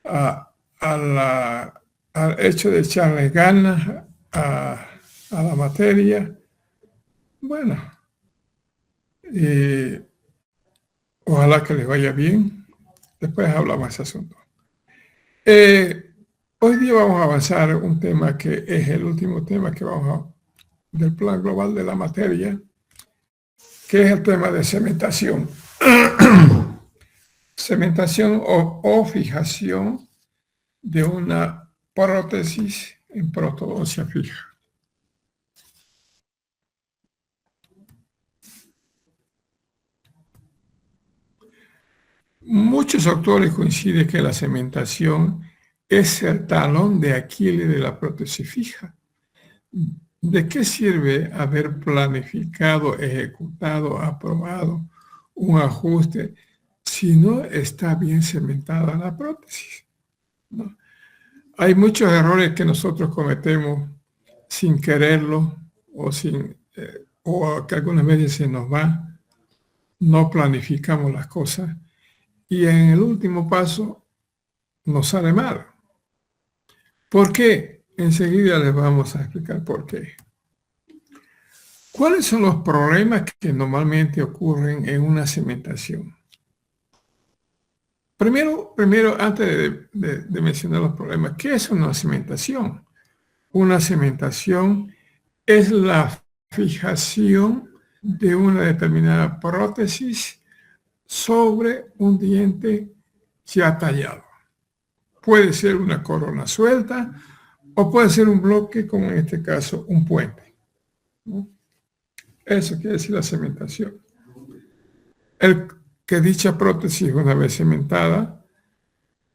al hecho de echarle ganas a la materia. Bueno, ojalá que les vaya bien. Después hablamos de ese asunto. Hoy día vamos a avanzar un tema que es el último tema que del plan global de la materia, que es el tema de cementación. Cementación o fijación de una prótesis en protodoncia fija. Muchos autores coinciden que la cementación es el talón de Aquiles de la prótesis fija. ¿De qué sirve haber planificado, ejecutado, aprobado un ajuste si no está bien cementada la prótesis? ¿No? Hay muchos errores que nosotros cometemos sin quererlo o o que algunas veces se nos va, no planificamos las cosas y en el último paso nos sale mal. ¿Por qué? Enseguida les vamos a explicar por qué. ¿Cuáles son los problemas que normalmente ocurren en una cementación? Primero antes de mencionar los problemas, ¿qué es una cementación? Una cementación es la fijación de una determinada prótesis sobre un diente ya tallado. Puede ser una corona suelta o puede ser un bloque, como en este caso, un puente, ¿no? Eso quiere decir la cementación. Que dicha prótesis, una vez cementada,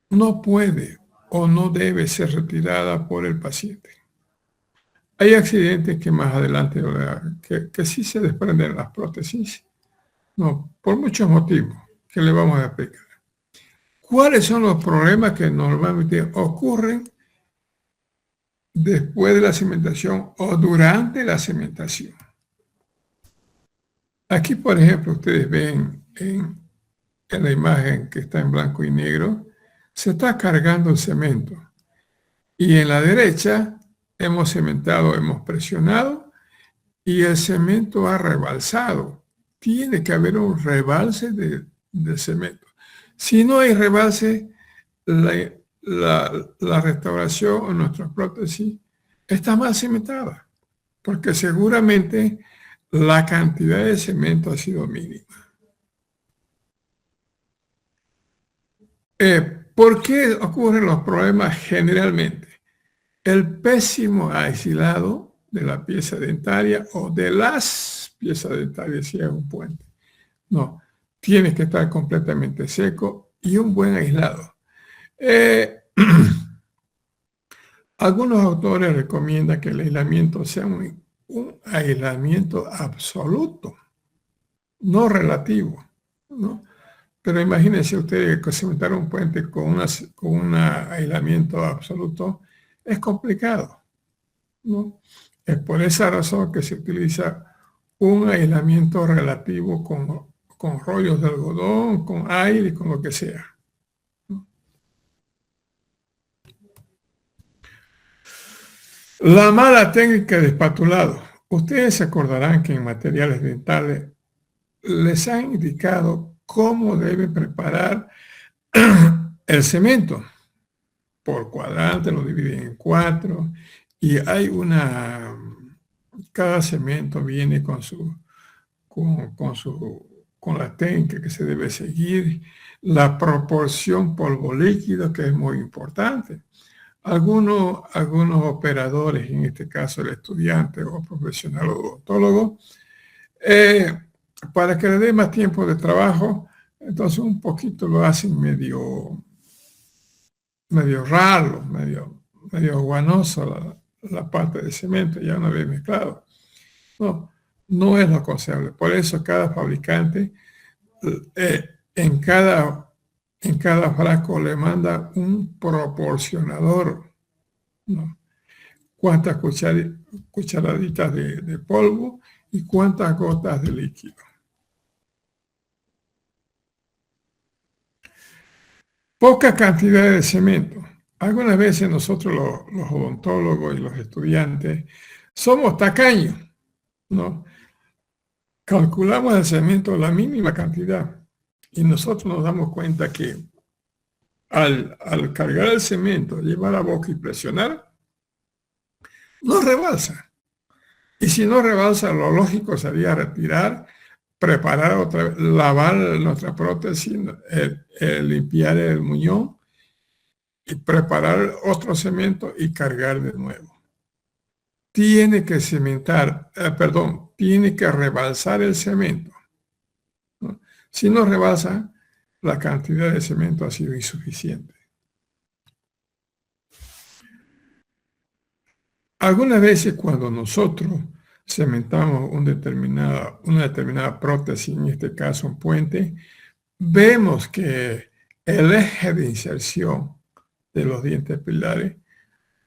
no puede o no debe ser retirada por el paciente. Hay accidentes que más adelante, que sí se desprenden las prótesis, no, por muchos motivos que le vamos a explicar. ¿Cuáles son los problemas que normalmente ocurren después de la cementación o durante la cementación? Aquí, por ejemplo, ustedes ven en la imagen que está en blanco y negro, se está cargando el cemento. Y en la derecha hemos cementado, hemos presionado y el cemento ha rebalsado. Tiene que haber un rebalse de cemento. Si no hay rebalse, la restauración o nuestra prótesis está mal cimentada, porque seguramente la cantidad de cemento ha sido mínima. ¿Por qué ocurren los problemas generalmente? El pésimo aislado de la pieza dentaria o de las piezas dentarias si es un puente. No, tiene que estar completamente seco y un buen aislado. Algunos autores recomiendan que el aislamiento sea un aislamiento absoluto, no relativo, ¿no? Pero imagínense ustedes que cementar un puente con un aislamiento absoluto es complicado, ¿no? Es por esa razón que se utiliza un aislamiento relativo con rollos de algodón, con aire, con lo que sea, ¿no? La mala técnica de espatulado. Ustedes se acordarán que en materiales dentales les han indicado cómo deben preparar el cemento. Por cuadrante, lo dividen en 4 y hay cada cemento viene con la técnica que se debe seguir, la proporción polvo líquido, que es muy importante. Algunos operadores, en este caso el estudiante o profesional odontólogo, para que le dé más tiempo de trabajo, entonces un poquito lo hacen medio raro, medio guanoso la parte de cemento, ya una vez mezclado. No es lo aconsejable. Por eso cada fabricante en cada frasco le manda un proporcionador, ¿no? Cuántas cucharaditas de polvo y cuántas gotas de líquido. Poca cantidad de cemento. Algunas veces nosotros los odontólogos y los estudiantes somos tacaños, ¿no? Calculamos el cemento la mínima cantidad y nosotros nos damos cuenta que al cargar el cemento, llevar a boca y presionar, no rebalsa. Y si no rebalsa, lo lógico sería retirar, preparar otra vez, lavar nuestra prótesis, limpiar el muñón y preparar otro cemento y cargar de nuevo. Tiene que cementar, tiene que rebalsar el cemento, ¿no? Si no rebalsa, la cantidad de cemento ha sido insuficiente. Algunas veces cuando nosotros cementamos una determinada prótesis, en este caso un puente, vemos que el eje de inserción de los dientes pilares,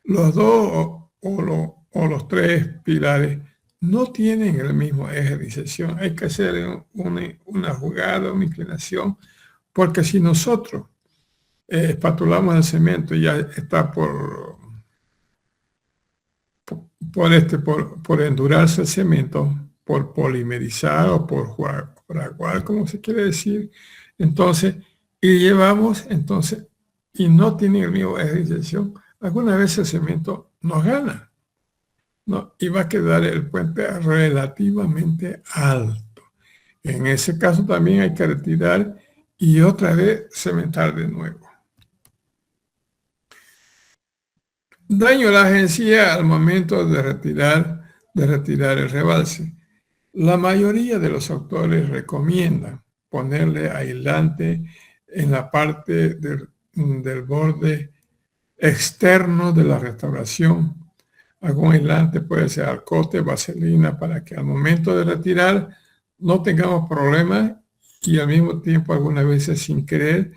los dos o los tres pilares, no tienen el mismo eje de inserción. Hay que hacer una jugada, una inclinación, porque si nosotros espatulamos el cemento y ya está por endurarse el cemento, por polimerizar o por fraguar, como se quiere decir, entonces, y llevamos, entonces, y no tiene el mismo eje de inserción, algunas veces el cemento nos gana, ¿no? Y va a quedar el puente relativamente alto. En ese caso también hay que retirar y otra vez cementar de nuevo. Daño a la agencia al momento de retirar el rebalse. La mayoría de los autores recomiendan ponerle aislante en la parte del borde externo de la restauración. Algún aislante puede ser alcote, vaselina, para que al momento de retirar no tengamos problemas y al mismo tiempo algunas veces sin querer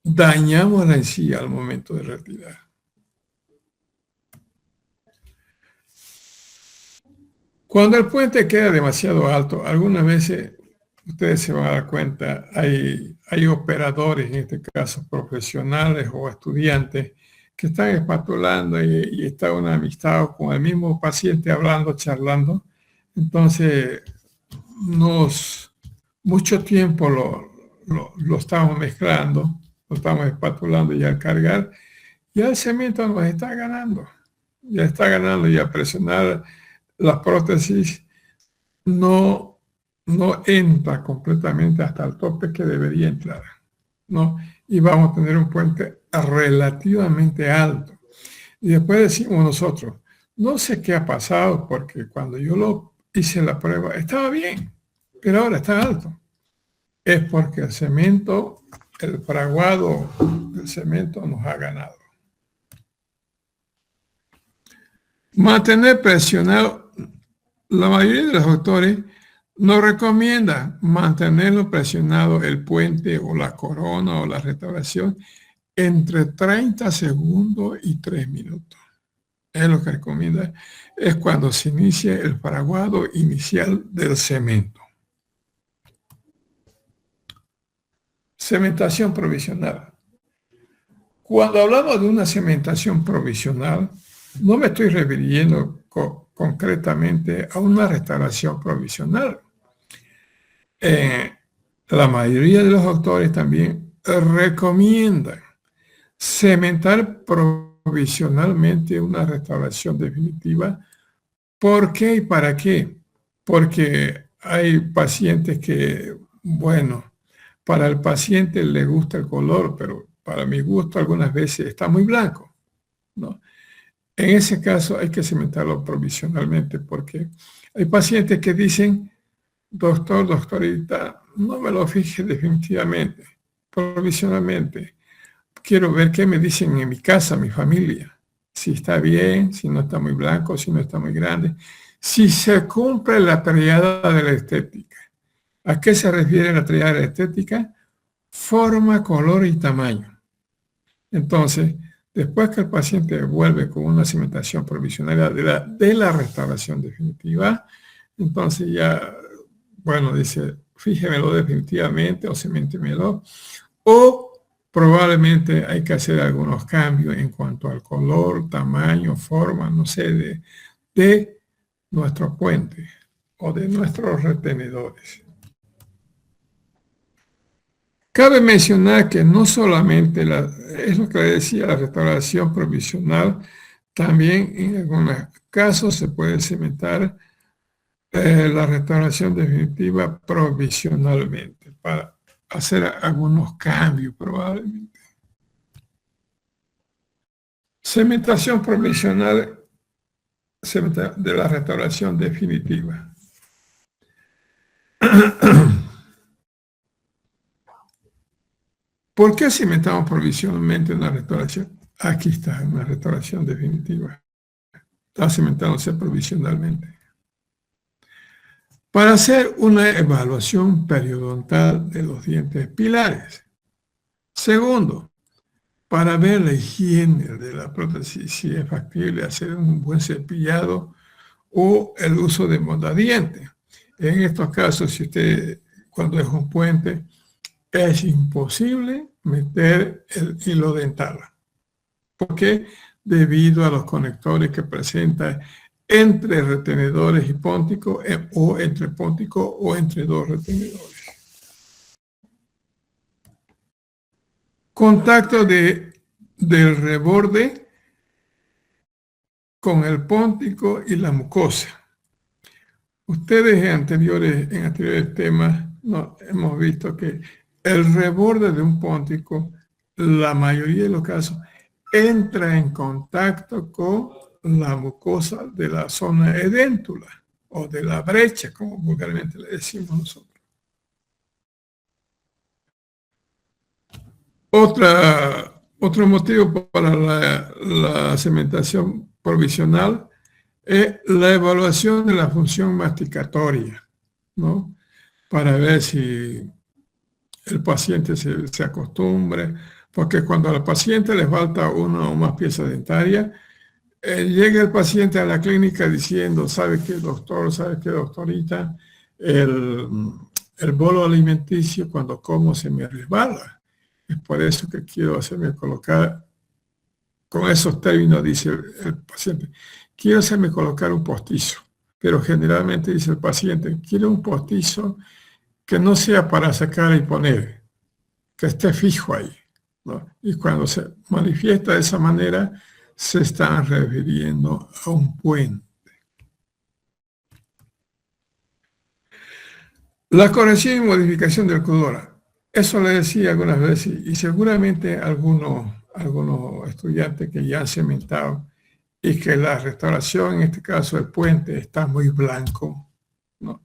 dañamos la encía al momento de retirar. Cuando el puente queda demasiado alto, algunas veces ustedes se van a dar cuenta, hay operadores, en este caso profesionales o estudiantes, que están espatulando y está una amistad con el mismo paciente hablando, charlando. Entonces, mucho tiempo lo estamos mezclando, lo estamos espatulando y al cargar, ya el cemento nos está ganando. Ya está ganando y al presionar la prótesis no entra completamente hasta el tope que debería entrar, ¿no? Y vamos a tener un puente relativamente alto. Y después decimos nosotros, no sé qué ha pasado porque cuando yo lo hice la prueba estaba bien, pero ahora está alto. Es porque el cemento, el fraguado del cemento nos ha ganado. Mantener presionado. La mayoría de los autores nos recomienda mantenerlo presionado el puente o la corona o la restauración entre 30 segundos y 3 minutos. Es lo que recomienda. Es cuando se inicia el fraguado inicial del cemento. Cementación provisional. Cuando hablamos de una cementación provisional, no me estoy refiriendo concretamente a una restauración provisional. La mayoría de los autores también recomiendan cementar provisionalmente una restauración definitiva. ¿Por qué y para qué? Porque hay pacientes que, bueno, para el paciente le gusta el color, pero para mi gusto algunas veces está muy blanco, ¿no? En ese caso hay que cementarlo provisionalmente porque hay pacientes que dicen, doctor, doctorita, no me lo fije definitivamente, provisionalmente. Quiero ver qué me dicen en mi casa, mi familia. Si está bien, si no está muy blanco, si no está muy grande. Si se cumple la triada de la estética. ¿A qué se refiere la triada de la estética? Forma, color y tamaño. Entonces, después que el paciente vuelve con una cementación provisional de la restauración definitiva, entonces ya, bueno, dice, fíjemelo definitivamente o ceméntemelo, o probablemente hay que hacer algunos cambios en cuanto al color, tamaño, forma, no sé, de nuestro puente o de nuestros retenedores. Cabe mencionar que no solamente es lo que le decía, la restauración provisional, también en algunos casos se puede cementar la restauración definitiva provisionalmente para hacer algunos cambios probablemente. Cementación provisional de la restauración definitiva. ¿Por qué cimentamos provisionalmente una restauración? Aquí está, una restauración definitiva. Está cimentándose provisionalmente. Para hacer una evaluación periodontal de los dientes pilares. Segundo, para ver la higiene de la prótesis, si es factible hacer un buen cepillado o el uso de mondadientes. En estos casos, si usted, cuando es un puente, es imposible meter el hilo dental. ¿Por qué? Debido a los conectores que presenta entre retenedores y póntico, o entre póntico o entre dos retenedores. Contacto del reborde con el póntico y la mucosa. Ustedes en anteriores temas hemos visto que el reborde de un póntico, la mayoría de los casos, entra en contacto con la mucosa de la zona edéntula o de la brecha, como vulgarmente le decimos nosotros. Otro motivo para la cementación provisional es la evaluación de la función masticatoria, ¿no? Para ver si el paciente se acostumbre, porque cuando al paciente le falta una o más piezas dentarias, llega el paciente a la clínica diciendo, ¿sabe qué, doctor? ¿Sabe qué, doctorita? El bolo alimenticio cuando como se me resbala. Es por eso que quiero hacerme colocar, con esos términos dice el paciente, quiero hacerme colocar un postizo. Pero generalmente dice el paciente, quiero un postizo que no sea para sacar y poner, que esté fijo ahí, ¿no? Y cuando se manifiesta de esa manera, se están refiriendo a un puente. La corrección y modificación del Cudora. Eso le decía algunas veces, y seguramente algunos estudiantes que ya han cementado, y que la restauración, en este caso el puente, está muy blanco, ¿no?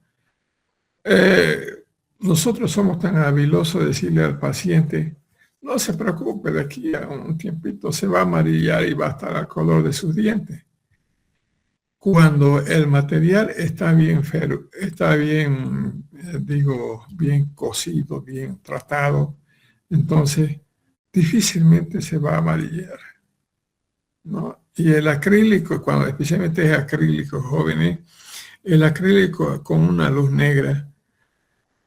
Nosotros somos tan habilosos de decirle al paciente, no se preocupe, de aquí a un tiempito se va a amarillar y va a estar al color de sus dientes. Cuando el material está bien bien cocido, bien tratado, entonces difícilmente se va a amarillar, ¿no? Y el acrílico, cuando especialmente es acrílico jóvenes, el acrílico con una luz negra,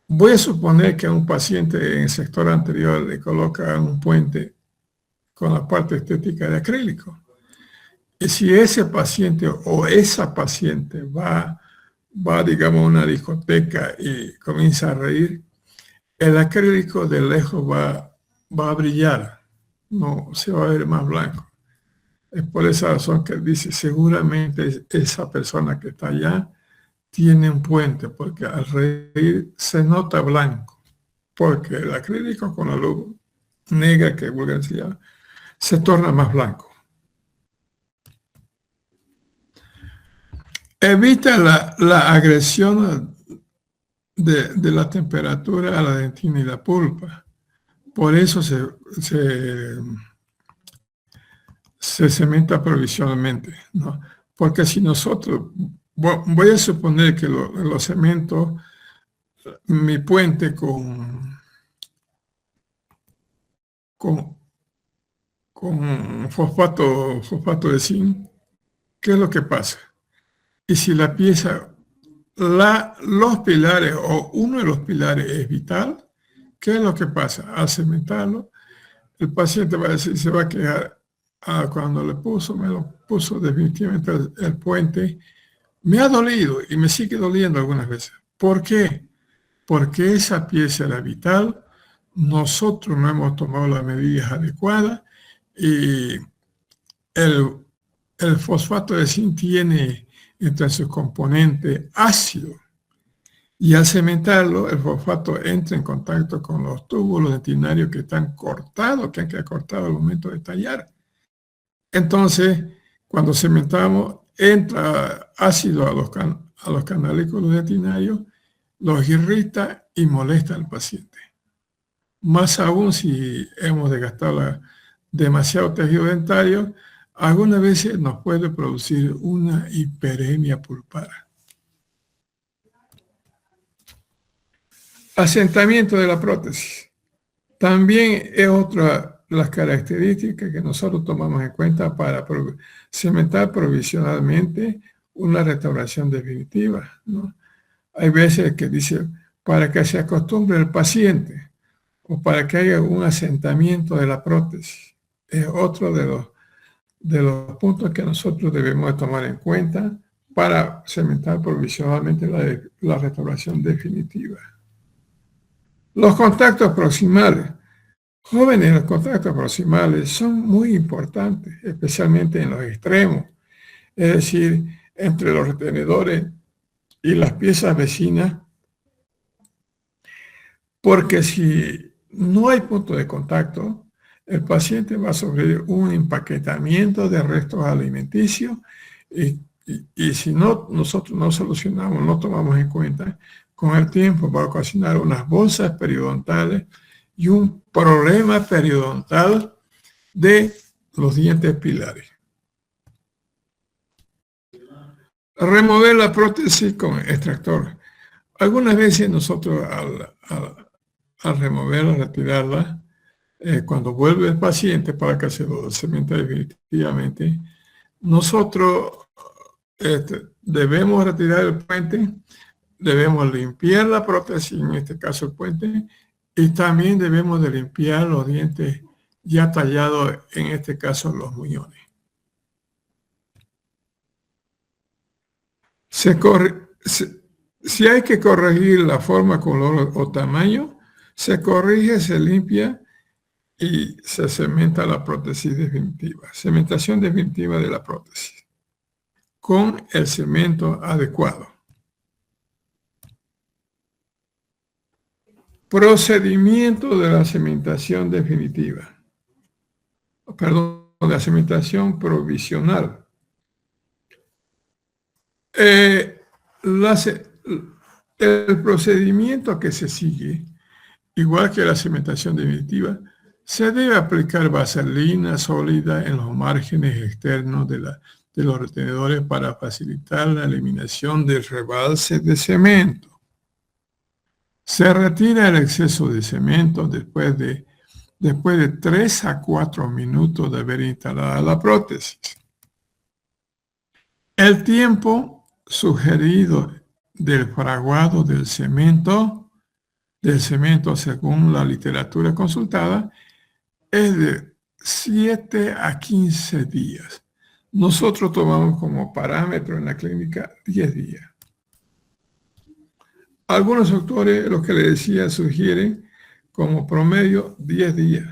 voy a suponer que a un paciente en el sector anterior le coloca un puente con la parte estética de acrílico. Y si ese paciente o esa paciente va digamos, a una discoteca y comienza a reír, el acrílico de lejos va a brillar, no se va a ver más blanco. Es por esa razón que dice, seguramente esa persona que está allá tiene un puente, porque al reír se nota blanco, porque el acrílico con la luz negra que vulgaridad se torna más blanco. Evita la agresión de la temperatura a la dentina y la pulpa. Por eso se cementa provisionalmente, ¿no? Porque si nosotros, voy a suponer que lo cemento, mi puente con fosfato de zinc, ¿qué es lo que pasa? Y si la pieza, los pilares o uno de los pilares es vital, ¿qué es lo que pasa? Al cementarlo, el paciente va a decir, se va a quejar, cuando me lo puso definitivamente el puente, me ha dolido y me sigue doliendo algunas veces. ¿Por qué? Porque esa pieza era vital, nosotros no hemos tomado las medidas adecuadas y el, el fosfato de zinc tiene entre sus componentes ácido. Y al cementarlo, el fosfato entra en contacto con los túbulos dentinarios que están cortados, que han quedado cortados al momento de tallar. Entonces, cuando cementamos, entra ácido a los canalículos dentinarios, los irrita y molesta al paciente. Más aún si hemos desgastado demasiado tejido dentario, algunas veces nos puede producir una hiperemia pulpar. Asentamiento de la prótesis. También es otra de las características que nosotros tomamos en cuenta para cementar provisionalmente una restauración definitiva, ¿no? Hay veces que dice, para que se acostumbre el paciente o para que haya un asentamiento de la prótesis. Es otro de los puntos que nosotros debemos tomar en cuenta para cementar provisionalmente la restauración definitiva. Los contactos proximales. Jóvenes, los contactos proximales son muy importantes, especialmente en los extremos, es decir, entre los retenedores y las piezas vecinas, porque si no hay punto de contacto, el paciente va a sufrir un empaquetamiento de restos alimenticios y si no, nosotros no solucionamos, no tomamos en cuenta, con el tiempo va a ocasionar unas bolsas periodontales y un problema periodontal de los dientes pilares. Remover la prótesis con extractor. Algunas veces nosotros al removerla, retirarla, cuando vuelve el paciente para que se lo cemente definitivamente, nosotros debemos retirar el puente, debemos limpiar la prótesis, en este caso el puente, y también debemos de limpiar los dientes ya tallados, en este caso los muñones. Si hay que corregir la forma, color o tamaño, se corrige, se limpia y se cementa la prótesis definitiva. Cementación definitiva de la prótesis con el cemento adecuado. Procedimiento de la cementación definitiva. Perdón, de la cementación provisional. El procedimiento que se sigue, igual que la cementación definitiva, se debe aplicar vaselina sólida en los márgenes externos de los retenedores para facilitar la eliminación del rebalse de cemento. Se retira el exceso de cemento después de 3 a 4 minutos de haber instalado la prótesis. El tiempo sugerido del fraguado del cemento según la literatura consultada, es de 7 a 15 días. Nosotros tomamos como parámetro en la clínica 10 días. Algunos autores, lo que le decía, sugieren como promedio 10 días.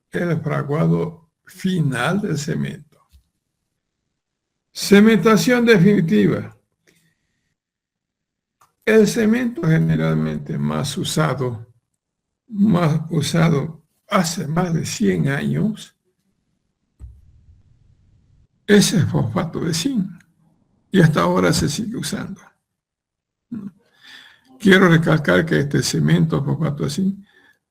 El fraguado final del cemento. Cementación definitiva. El cemento generalmente más usado hace más de 100 años es el fosfato de zinc y hasta ahora se sigue usando. Quiero recalcar que este cemento fosfato de zinc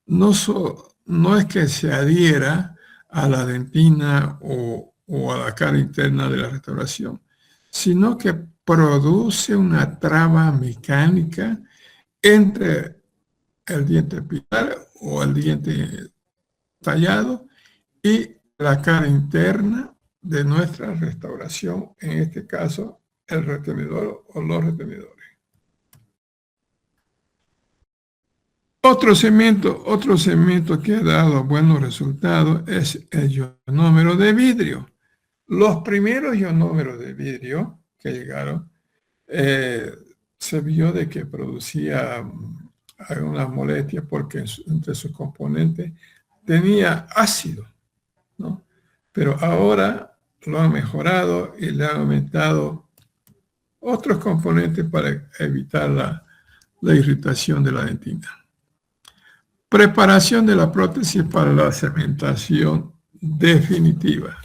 no es que se adhiera a la dentina o a la cara interna de la restauración, sino que produce una traba mecánica entre el diente pilar o el diente tallado y la cara interna de nuestra restauración, en este caso el retenedor o los retenedores. Otro cemento que ha dado buenos resultados es el ionómero de vidrio. Los primeros ionómeros de vidrio que llegaron, eh, se vio de que producía algunas molestias porque entre sus componentes tenía ácido, ¿no? Pero ahora lo han mejorado y le han aumentado otros componentes para evitar la irritación de la dentina. Preparación de la prótesis para la cementación definitiva.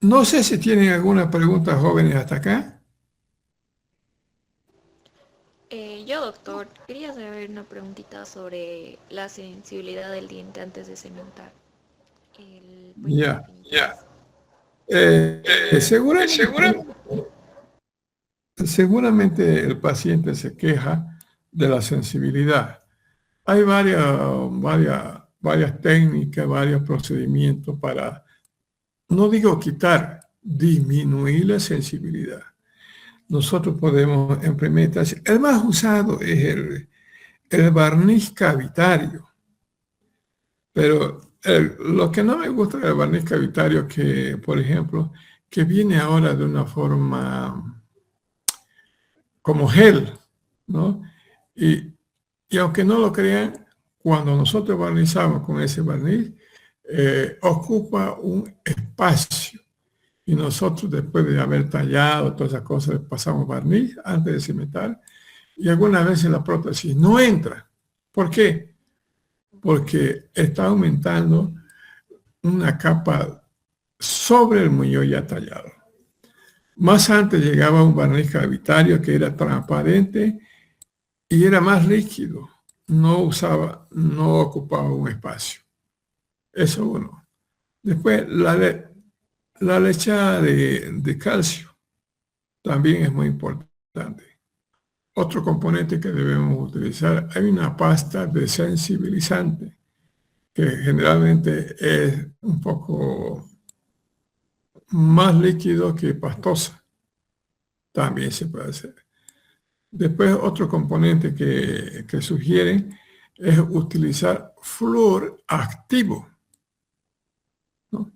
No sé si tienen alguna pregunta, jóvenes, hasta acá. Yo, doctor, quería saber una preguntita sobre la sensibilidad del diente antes de cementar el puente Ya. definitivo. Seguramente, seguramente el paciente se queja de la sensibilidad. Hay varias técnicas, varios procedimientos para, no digo quitar, disminuir la sensibilidad. Nosotros podemos implementar, el más usado es el barniz cavitario, pero lo que no me gusta del barniz cavitario es que, por ejemplo, que viene ahora de una forma como gel, ¿no? Y, y aunque no lo crean, cuando nosotros barnizamos con ese barniz, ocupa un espacio. Y nosotros, después de haber tallado todas esas cosas, pasamos barniz antes de cimentar. Y algunas veces la prótesis no entra. ¿Por qué? Porque está aumentando una capa sobre el muñón ya tallado. Más antes llegaba un barniz cavitario que era transparente y era más líquido. No ocupaba un espacio. Eso uno. Después, la lechada de calcio también es muy importante. Otro componente que debemos utilizar, hay una pasta desensibilizante que generalmente es un poco más líquido que pastosa. También se puede hacer. Después, otro componente que sugieren es utilizar flúor activo, ¿no?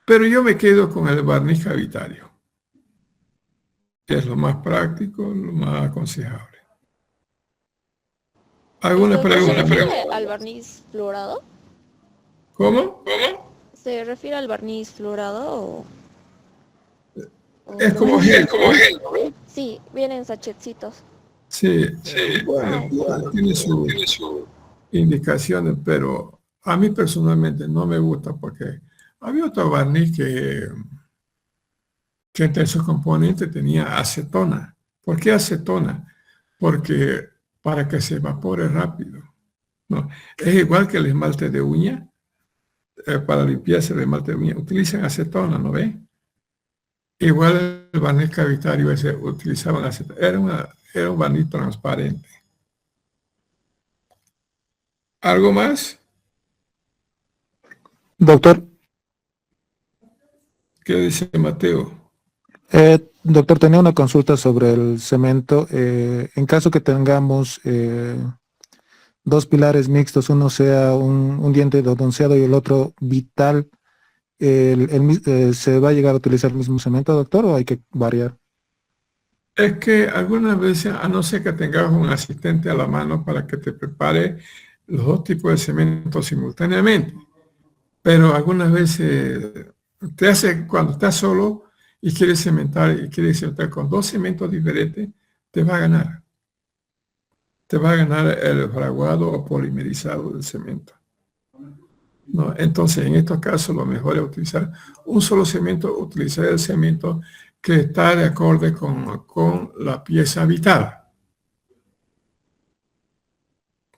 Pero yo me quedo con el barniz cavitario, que es lo más práctico, lo más aconsejable. ¿Alguna ¿Esto se pregunta? refiere al barniz fluorado? ¿Cómo? ¿Se refiere al barniz fluorado o Es otro como barniz? gel, ¿no ve? Sí, vienen sachetcitos. Sí, Ah, bueno, tiene sus indicaciones, pero a mí personalmente no me gusta porque había otro barniz que entre sus componentes tenía acetona. ¿Por qué acetona? Porque para que se evapore rápido. No, es igual que el esmalte de uña, para limpiarse el esmalte de uña, utilizan acetona, ¿no ve? Igual el barniz cavitario ese utilizaban acetona, era un barniz transparente. ¿Algo más? Doctor, ¿Qué dice Mateo? doctor, tenía una consulta sobre el cemento. En caso que tengamos dos pilares mixtos, uno sea un diente donceado y el otro vital, ¿se va a llegar a utilizar el mismo cemento, doctor, o hay que variar? Es que algunas veces, a no ser que tengas un asistente a la mano para que te prepare los dos tipos de cemento simultáneamente, pero algunas veces te hace, cuando estás solo y quieres cementar con dos cementos diferentes, te va a ganar. Te va a ganar el fraguado o polimerizado del cemento, ¿no? Entonces, en estos casos, lo mejor es utilizar un solo cemento, utilizar el cemento que está de acorde con la pieza vital.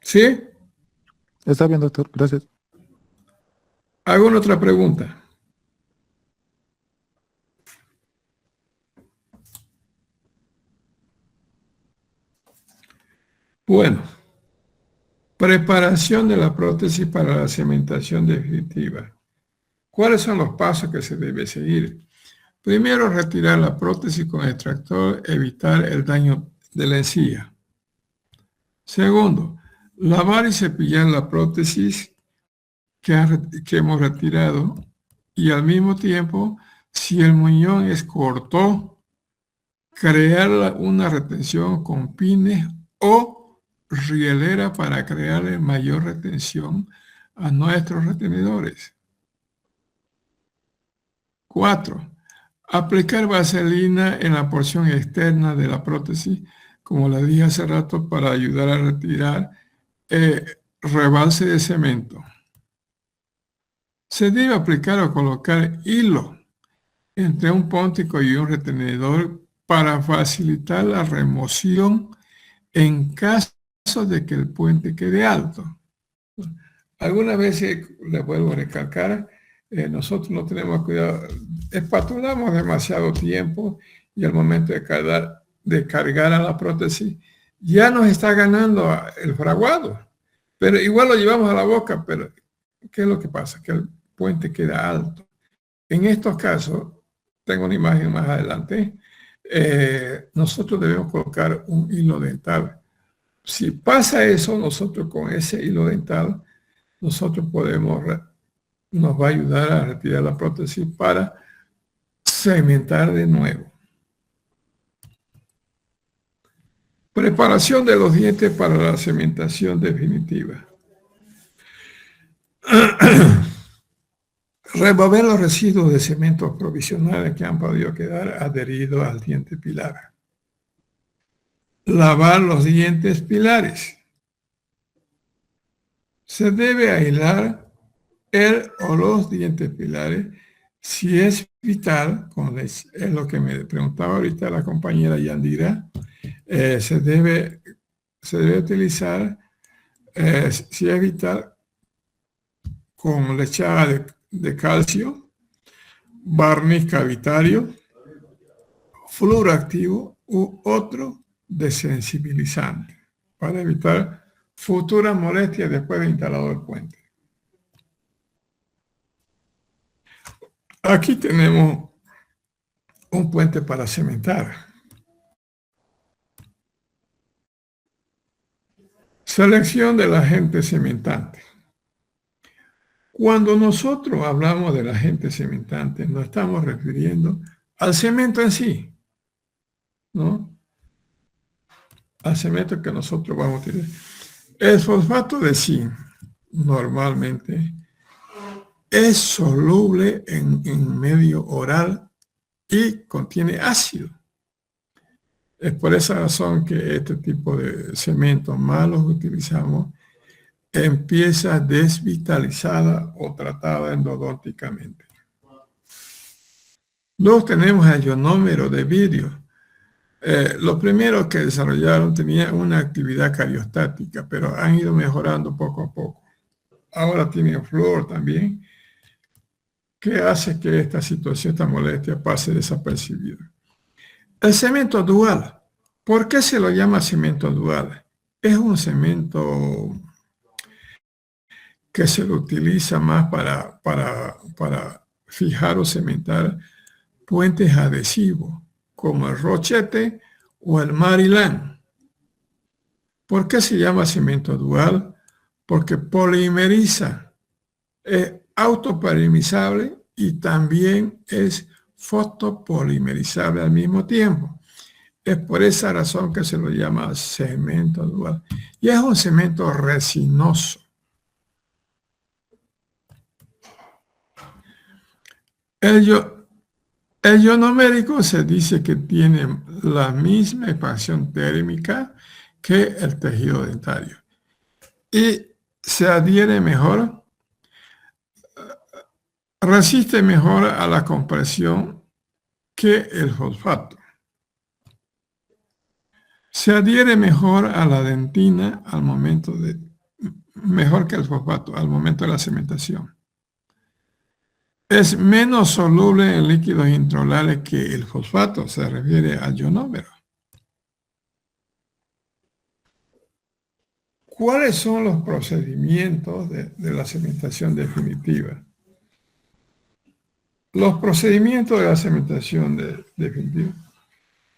¿Sí? Está bien, doctor, gracias. ¿Alguna otra pregunta? Bueno, preparación de la prótesis para la cementación definitiva. ¿Cuáles son los pasos que se debe seguir? Primero, retirar la prótesis con extractor, evitar el daño de la encía. Segundo, lavar y cepillar la prótesis que hemos retirado y al mismo tiempo, si el muñón es corto, crear una retención con pines o rielera para crearle mayor retención a nuestros retenedores. 4. Aplicar vaselina en la porción externa de la prótesis, como le dije hace rato, para ayudar a retirar rebalse de cemento. Se debe aplicar o colocar hilo entre un póntico y un retenedor para facilitar la remoción en caso de que el puente quede alto. Algunas veces, les vuelvo a recalcar, nosotros no tenemos cuidado, espatulamos demasiado tiempo y al momento de cargar a la prótesis ya nos está ganando el fraguado, pero igual lo llevamos a la boca, pero ¿qué es lo que pasa? Que el puente queda alto. En estos casos, tengo una imagen más adelante, nosotros debemos colocar un hilo dental. Si pasa eso, nosotros con ese hilo dental, nosotros nos va a ayudar a retirar la prótesis para cementar de nuevo. Preparación de los dientes para la cementación definitiva. Remover los residuos de cementos provisionales que han podido quedar adheridos al diente pilar. Lavar los dientes pilares. Se debe aislar el o los dientes pilares si es vital, como es lo que me preguntaba ahorita la compañera Yandira, se debe utilizar, si es vital, con lechada de calcio, barniz cavitario, flúor activo u otro desensibilizante para evitar futuras molestias después de instalado el puente. Aquí tenemos un puente para cementar. Selección del agente cementante. Cuando nosotros hablamos del agente cementante, nos estamos refiriendo al cemento en sí, ¿no? Al cemento que nosotros vamos a utilizar. El fosfato de zinc normalmente es soluble en medio oral y contiene ácido. Es por esa razón que este tipo de cemento malos que utilizamos en piezas desvitalizadas o tratadas endodónticamente. Luego tenemos el ionómero de vidrio. Los primeros que desarrollaron tenían una actividad cariostática, pero han ido mejorando poco a poco. Ahora tienen flúor también, que hace que esta situación, esta molestia, pase desapercibida. El cemento dual. ¿Por qué se lo llama cemento dual? Es un cemento que se lo utiliza más para fijar o cementar puentes adhesivos, como el rochete o el Maryland. ¿Por qué se llama cemento dual? Porque polimeriza, es autopolimerizable y también es fotopolimerizable al mismo tiempo. Es por esa razón que se lo llama cemento dual. Y es un cemento resinoso. El ionomérico se dice que tiene la misma expansión térmica que el tejido dentario y se adhiere mejor, resiste mejor a la compresión que el fosfato. Se adhiere mejor a la dentina mejor que el fosfato al momento de la cementación. Es menos soluble en líquidos intraorales que el fosfato, se refiere al ionómero. ¿Cuáles son los procedimientos de la cementación definitiva? Los procedimientos de la cementación definitiva,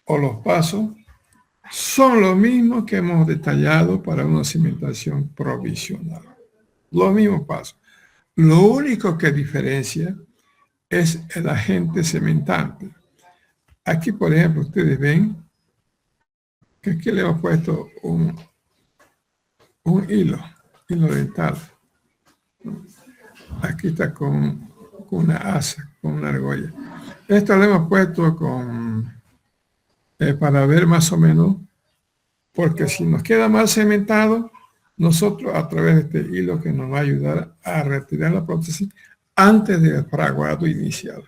o los pasos, son los mismos que hemos detallado para una cimentación provisional. Los mismos pasos. Lo único que diferencia es el agente cementante. Aquí, por ejemplo, ustedes ven que aquí le hemos puesto un hilo dental. Aquí está con una asa, con una argolla. Esto lo hemos puesto para ver más o menos, porque si nos queda mal cementado, nosotros a través de este hilo que nos va a ayudar a retirar la prótesis antes del fraguado inicial.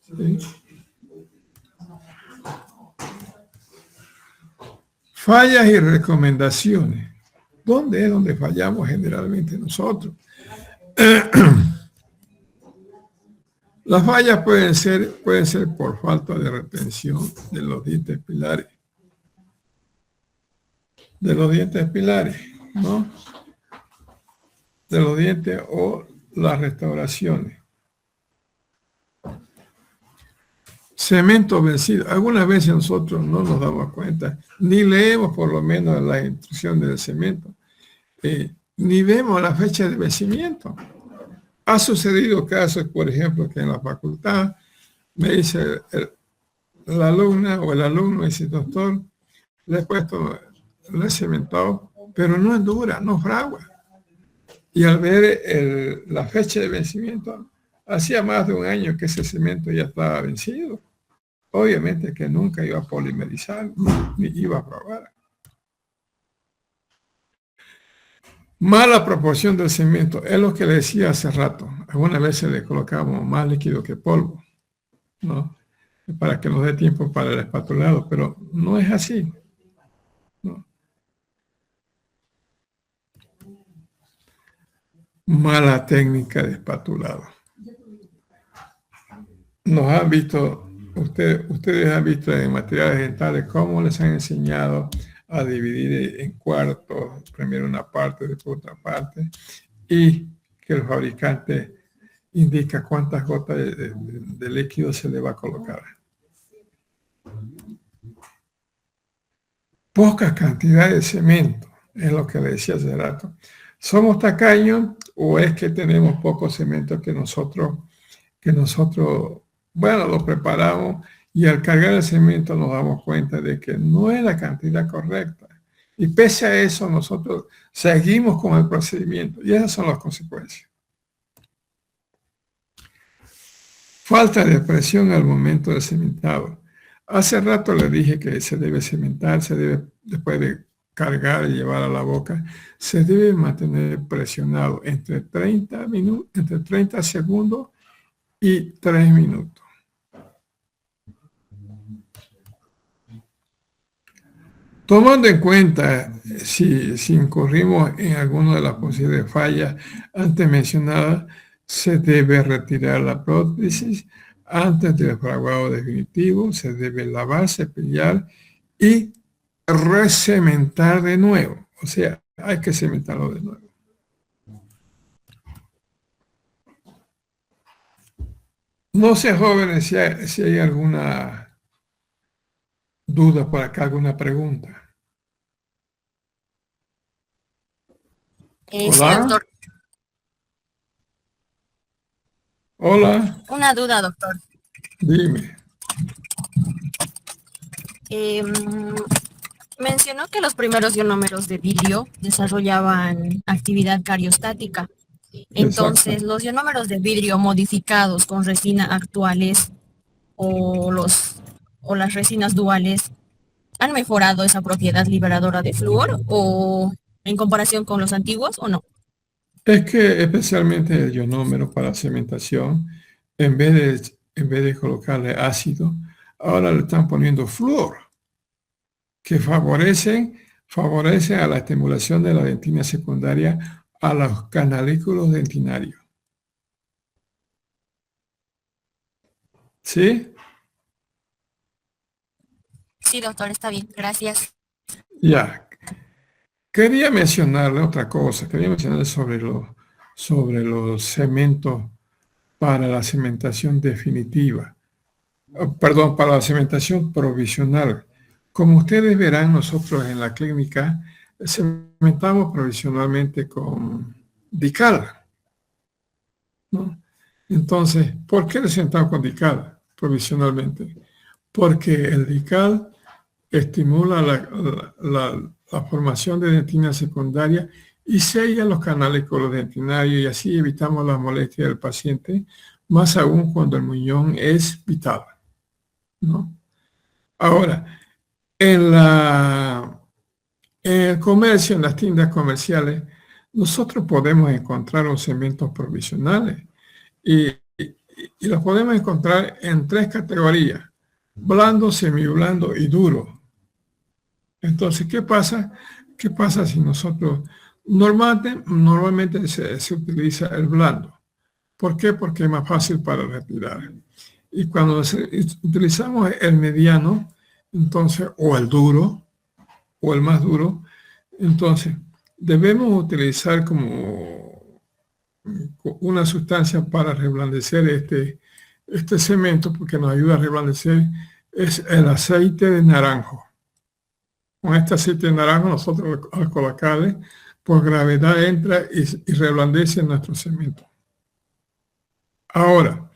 ¿Sí? Fallas y recomendaciones. ¿Dónde es donde fallamos generalmente nosotros? Las fallas pueden ser por falta de retención de los dientes pilares. ¿No? De los dientes o las restauraciones. Cemento vencido. Algunas veces nosotros no nos damos cuenta, ni leemos por lo menos las instrucciones del cemento, ni vemos la fecha de vencimiento. Ha sucedido casos, por ejemplo, que en la facultad me dice la alumna o el alumno, dice, doctor, le he cementado, pero no endura, no fragua. Y al ver la fecha de vencimiento, hacía más de un año que ese cemento ya estaba vencido. Obviamente que nunca iba a polimerizar, ni iba a fraguar. Mala proporción del cemento, es lo que le decía hace rato. Algunas veces le colocamos más líquido que polvo, ¿no? Para que nos dé tiempo para el espatulado, pero no es así, ¿no? Mala técnica de espatulado. Nos han visto, ustedes han visto en materiales dentales cómo les han enseñado a dividir en cuartos, primero una parte, después otra parte, y que el fabricante indica cuántas gotas de líquido se le va a colocar. Poca cantidad de cemento, es lo que le decía hace rato. ¿Somos tacaños o es que tenemos poco cemento que nosotros, bueno, lo preparamos y al cargar el cemento nos damos cuenta de que no es la cantidad correcta? Y pese a eso, nosotros seguimos con el procedimiento y esas son las consecuencias. Falta de presión al momento del cementado. Hace rato le dije que se debe cementar, después de cargar y llevar a la boca, se debe mantener presionado entre 30 segundos y 3 minutos. Tomando en cuenta si incurrimos en alguna de las posibles fallas antes mencionadas, se debe retirar la prótesis antes del fraguado definitivo, se debe lavar, cepillar y recementar de nuevo. O sea, hay que cementarlo de nuevo. No sé, jóvenes, si hay alguna duda por acá, alguna pregunta. Sí, doctor. Hola. Una duda, doctor. Dime. Mencionó que los primeros ionómeros de vidrio desarrollaban actividad cariostática. Entonces, Exacto. los ionómeros de vidrio modificados con resina actuales o las resinas duales, ¿han mejorado esa propiedad liberadora de flúor o en comparación con los antiguos o no? Es que especialmente el ionómero para cementación, en vez de colocarle ácido, ahora le están poniendo flúor, que favorece a la estimulación de la dentina secundaria a los canalículos dentinarios. ¿Sí? Sí, doctor, está bien. Gracias. Ya. Quería mencionarle otra cosa. Quería mencionarle sobre los cementos para la cementación definitiva. perdón, para la cementación provisional. Como ustedes verán, nosotros en la clínica cementamos provisionalmente con Dical, ¿no? Entonces, ¿por qué le cementamos con Dical provisionalmente? Porque el Dical estimula la formación de dentina secundaria y sella los canales colodentinarios y así evitamos la molestia del paciente, más aún cuando el muñón es vital, ¿no? Ahora, en el comercio, en las tiendas comerciales, nosotros podemos encontrar los cementos provisionales y, y los podemos encontrar en 3 categorías: blando, semiblando y duro. Entonces, ¿qué pasa? ¿Qué pasa si nosotros normalmente se utiliza el blando? ¿Por qué? Porque es más fácil para retirar. Y cuando utilizamos el mediano, entonces, o el duro, o el más duro, entonces debemos utilizar como una sustancia para reblandecer este cemento, porque nos ayuda a reblandecer, es el aceite de naranjo. Con este aceite de naranjo nosotros al colocarle, por gravedad entra y reblandece nuestro cemento. Ahora,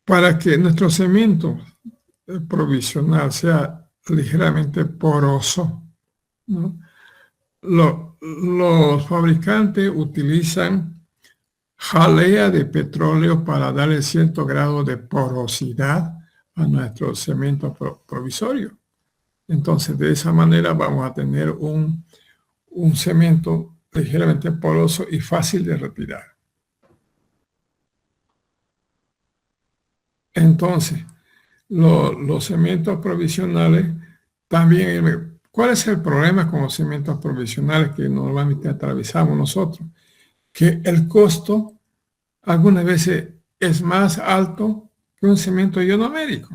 para que nuestro cemento provisional sea ligeramente poroso, ¿no? Los fabricantes utilizan jalea de petróleo para darle cierto grado de porosidad a nuestro cemento provisorio. Entonces, de esa manera vamos a tener un cemento ligeramente poroso y fácil de retirar. Entonces, los cementos provisionales también, ¿cuál es el problema con los cementos provisionales que normalmente atravesamos nosotros? Que el costo algunas veces es más alto que un cemento ionomérico.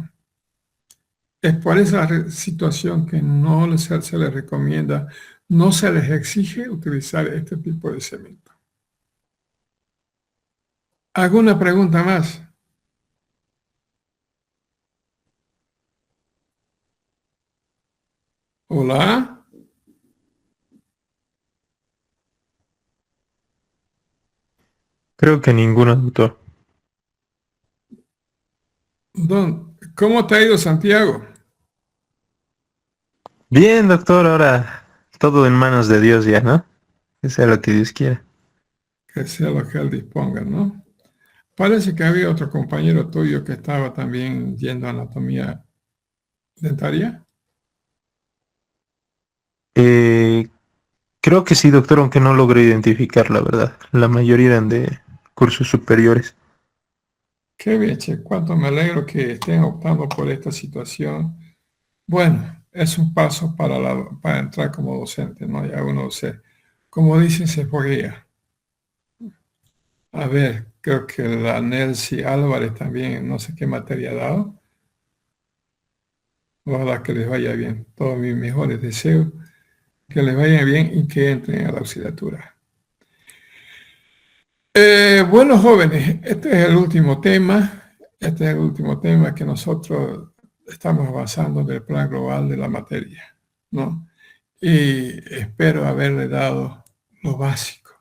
Es por esa situación que no se les recomienda, no se les exige utilizar este tipo de cemento. ¿Alguna pregunta más? Hola. Creo que ninguno, doctor. ¿Cómo te ha ido, Santiago? Bien, doctor, ahora todo en manos de Dios ya, ¿no? Que sea lo que Dios quiera. Que sea lo que Él disponga, ¿no? Parece que había otro compañero tuyo que estaba también yendo a anatomía dentaria. Creo que sí, doctor, aunque no logré identificar la verdad. La mayoría eran de cursos superiores. Qué bien, che, cuánto me alegro que estén optando por esta situación. Bueno, es un paso para entrar como docente, ¿no? Ya uno como dicen, se foguea. A ver, creo que la Nelcy Álvarez también, no sé qué materia ha dado. Ojalá que les vaya bien. Todos mis mejores deseos, que les vaya bien y que entren a la auxiliatura. Bueno, jóvenes, este es el último tema. Este es el último tema que nosotros estamos avanzando del plan global de la materia, ¿no? Y espero haberle dado lo básico,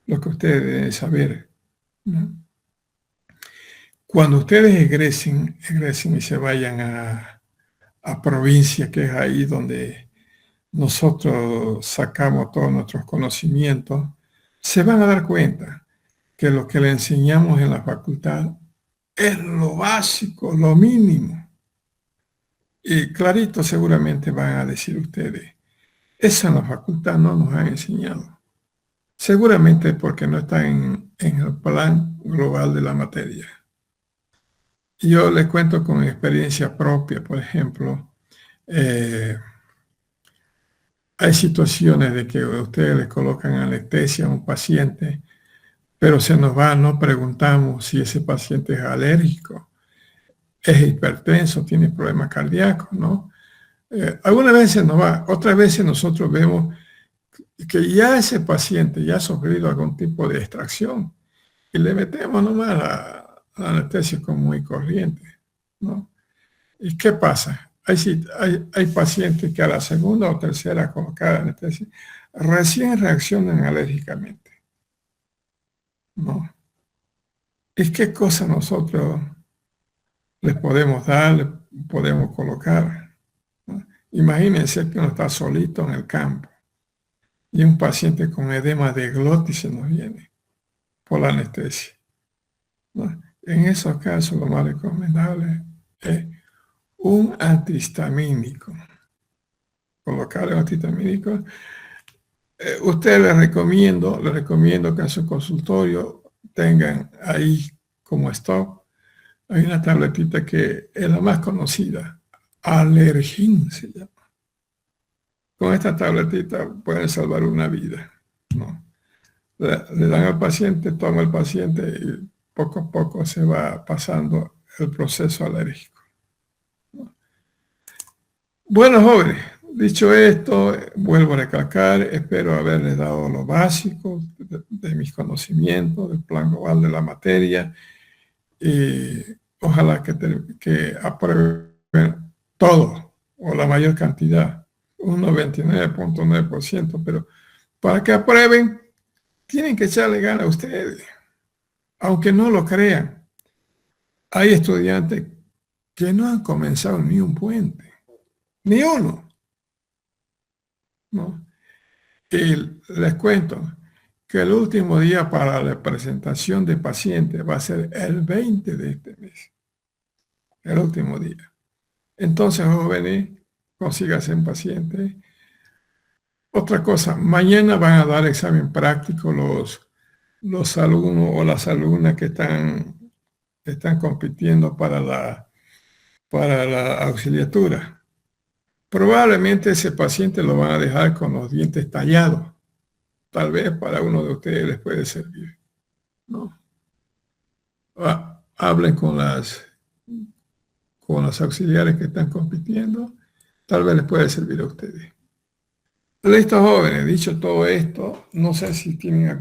lo que ustedes deben saber, ¿no? Cuando ustedes egresen y se vayan a provincia, que es ahí donde nosotros sacamos todos nuestros conocimientos, se van a dar cuenta que lo que le enseñamos en la facultad es lo básico, lo mínimo. Y clarito seguramente van a decir ustedes, eso en la facultad no nos han enseñado. Seguramente porque no está en el plan global de la materia. Yo les cuento con experiencia propia, por ejemplo, hay situaciones de que ustedes le colocan anestesia a un paciente, pero se nos va, no preguntamos si ese paciente es alérgico, es hipertenso, tiene problemas cardíacos, ¿no? Algunas veces nos va, otras veces nosotros vemos que ya ese paciente ya ha sufrido algún tipo de extracción y le metemos nomás la anestesia común y corriente, ¿no? ¿Y qué pasa? Hay pacientes que a la segunda o tercera colocada anestesia recién reaccionan alérgicamente, ¿no? ¿Y qué cosa nosotros les podemos dar, les podemos colocar, ¿no? Imagínense que uno está solito en el campo y un paciente con edema de glotis se nos viene por la anestesia, ¿no? En esos casos lo más recomendable es un antihistamínico. Colocar el antihistamínico. Usted le recomiendo que en su consultorio tengan ahí como stock, hay una tabletita que es la más conocida, Alergin se llama. Con esta tabletita pueden salvar una vida, ¿no? Le dan al paciente, toma el paciente y poco a poco se va pasando el proceso alérgico, ¿no? Bueno, jóvenes, dicho esto, vuelvo a recalcar, espero haberles dado lo básico de mis conocimientos, del plan global de la materia, y ojalá que aprueben todo o la mayor cantidad, un 99.9%, pero para que aprueben, tienen que echarle ganas a ustedes, aunque no lo crean. Hay estudiantes que no han comenzado ni un puente, ni uno, ¿no? Y les cuento que el último día para la presentación de pacientes va a ser el 20 de este mes, el último día. Entonces, jóvenes, consíganse un paciente. Otra cosa, mañana van a dar examen práctico los alumnos o las alumnas que están compitiendo para la auxiliatura. Probablemente ese paciente lo van a dejar con los dientes tallados. Tal vez para uno de ustedes les puede servir, ¿no? Hablen con las auxiliares que están compitiendo. Tal vez les puede servir a ustedes. Listo, jóvenes. Dicho todo esto, no sé si tienen